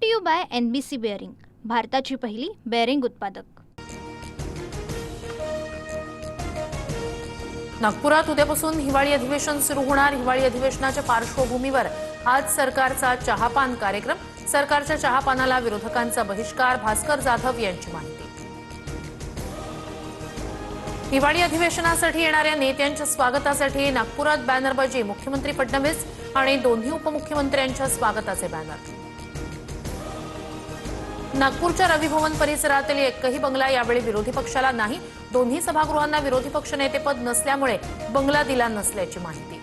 To you by NBC bearing, भारताची पहिली bearing उत्पादक। नागपुरात उद्यापासून हिवाळी अधिवेशन सुरू होणार। हिवाळी अधिवेशनाच्या पार्श्वभूमीवर आज सरकारचा चहापान कार्यक्रम। सरकारच्या चहापानाला विरोधकांचा बहिष्कार। भास्कर जाधव यांची माहिती। हिवाळी अधिवेशनासाठी येणाऱ्या नेत्यांच्या स्वागतासाठी नागपुरात बॅनरबाजी। मुख्यमंत्री फडणवीस आणि दोन्ही उपमुख्यमंत्र्यांच्या स्वागताचे बॅनर। नागपूरच्या रवी भवन परिसरातील एकही बंगला यावेळी विरोधी पक्षाला नाही। दोन्ही सभागृहांना विरोधी पक्षनेतेपद नसल्यामुळे बंगला दिला नसल्याची माहिती।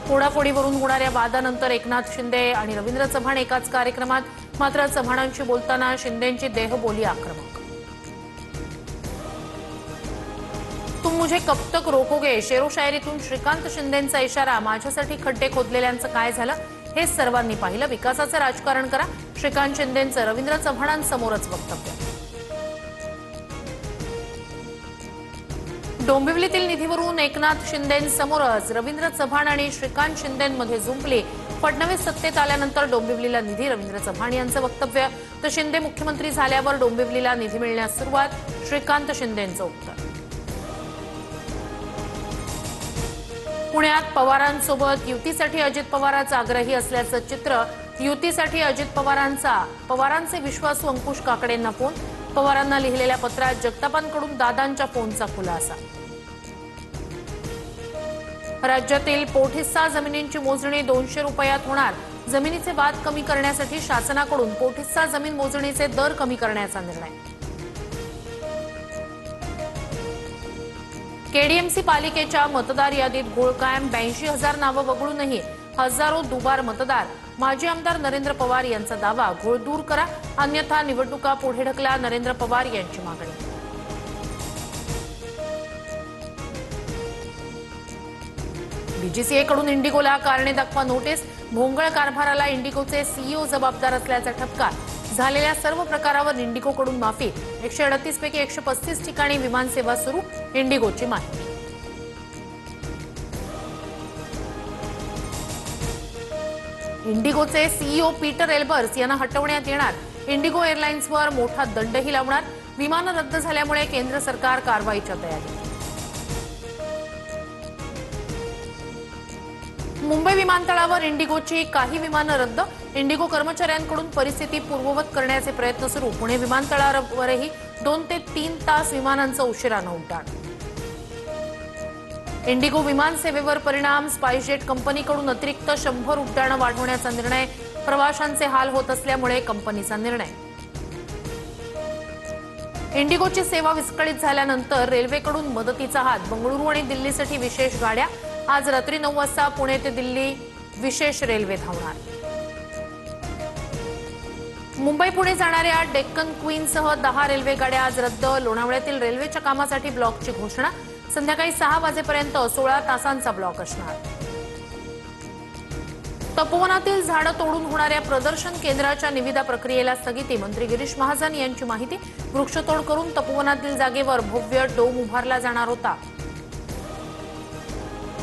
फोडाफोडीवरून होणाऱ्या वादानंतर एकनाथ शिंदे आणि रवींद्र चव्हाण एकाच कार्यक्रमात। मात्र चव्हाणांशी बोलताना शिंदेंची देहबोली आक्रमक। तुम मुझे कब तक रोकोगे, शेरो शायरीतून श्रीकांत शिंदेंचा इशारा। माझ्यासाठी खड्डे खोदलेल्यांचं काय झालं हे सर्वांनी पाहिलं। विकासाचं राजकारण करा, श्रीकांत शिंदेंचं रवींद्र चव्हाणांसमोरच वक्तव्य। डोंबिवलीतील निधीवरून एकनाथ शिंदेंसमोरच रवींद्र चव्हाण आणि श्रीकांत शिंदेंमध्ये जुंपली। फडणवीस सत्तेत आल्यानंतर डोंबिवलीला निधी, रवींद्र चव्हाण यांचं वक्तव्य। तर शिंदे मुख्यमंत्री झाल्यावर डोंबिवलीला निधी मिळण्यास सुरुवात, श्रीकांत शिंदेंचं उत्तर। पुण्यात पवारांसोबत युतीसाठी अजित पवारांचा आग्रही असल्याचं चित्र। युतीसाठी अजित पवारांचे विश्वासू अंकुश काकडेंना फोन। पवारांना लिहिलेल्या पत्रात जगतापांकडून दादांच्या फोनचा खुलासा। राज्यातील पोटहिस्सा जमिनींची मोजणी 200 रुपयात होणार। जमिनीचे वाद कमी करण्यासाठी शासनाकडून पोटहिस्सा जमीन मोजणीचे दर कमी करण्याचा निर्णय। केडीएमसी पालिकेच्या मतदार यादीत घोळ कायम। 82,000 नावं वगळूनही हजारो दुबार मतदार। माजी आमदार नरेंद्र पवार यांचा दावा, घोळ दूर करा अन्यथा निवडणुका पुढे ढकला, नरेंद्र पवार यांची मागणी। बीजीसीएकडून इंडिगोला कारणे दाखवा नोटीस। भोंगळ कारभाराला इंडिगोचे सीईओ जबाबदार असल्याचा ठपका। झालेल्या सर्व प्रकारावर इंडिगोकडून माफी। 138 पैकी 135 ठिकाणी विमानसेवा सुरू, इंडिगोची माहिती। इंडिगोचे सीईओ पीटर एल्बर्स यांना हटवण्यात येणार। इंडिगो एअरलाइन्सवर मोठा दंडही लावणार। विमानं रद्द झाल्यामुळे केंद्र सरकार कारवाईच्या तयारीत। मुंबई विमानतळावर इंडिगोची काही विमानं रद्द। इंडिगो कर्मचाऱ्यांकडून परिस्थिती पूर्ववत करण्याचे प्रयत्न सुरू। पुणे विमानतळावरही 2 ते 3 तास विमानांचं उशिरानं उड्डाण। इंडिगो विमान सेवेवर परिणाम। स्पाइसजेट कंपनीकडून अतिरिक्त 100 उड्डाणं वाढवण्याचा निर्णय। प्रवाशांचे हाल होत असल्यामुळे कंपनीचा निर्णय। इंडिगोची सेवा विस्कळीत झाल्यानंतर रेल्वेकडून मदतीचा हात। बंगळुरू आणि दिल्लीसाठी विशेष गाड्या। आज रात्री 9 वाजता पुणे ते दिल्ली विशेष रेल्वे धावणार। मुंबई पुणे जाणाऱ्या डेक्कन क्वीनसह 10 रेल्वे गाड्या आज रद्द। लोणावळ्यातील रेल्वेच्या कामासाठी ब्लॉकची घोषणा। संध्याकाळी 6 वाजेपर्यंत 16 तासांचा ब्लॉक असणार। तपोवनातील झाडं तोडून होणाऱ्या प्रदर्शन केंद्राच्या निविदा प्रक्रियेला स्थगिती। मंत्री गिरीश महाजन यांची माहिती। वृक्षतोड करून तपोवनातील जागेवर भव्य डोम उभारला जाणार होता।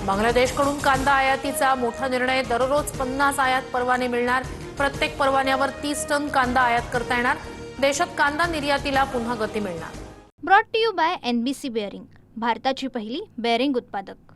बांगलादेशकडून कांदा आयातीचा मोठा निर्णय। दररोज 50 आयात परवाने मिळणार। प्रत्येक परवान्यावर 30 टन कांदा आयात करता येणार। देशात कांदा निर्यातीला पुन्हा गती मिळणार। Brought to you by NBC bearing, भारताची पहिली बेअरिंग उत्पादक।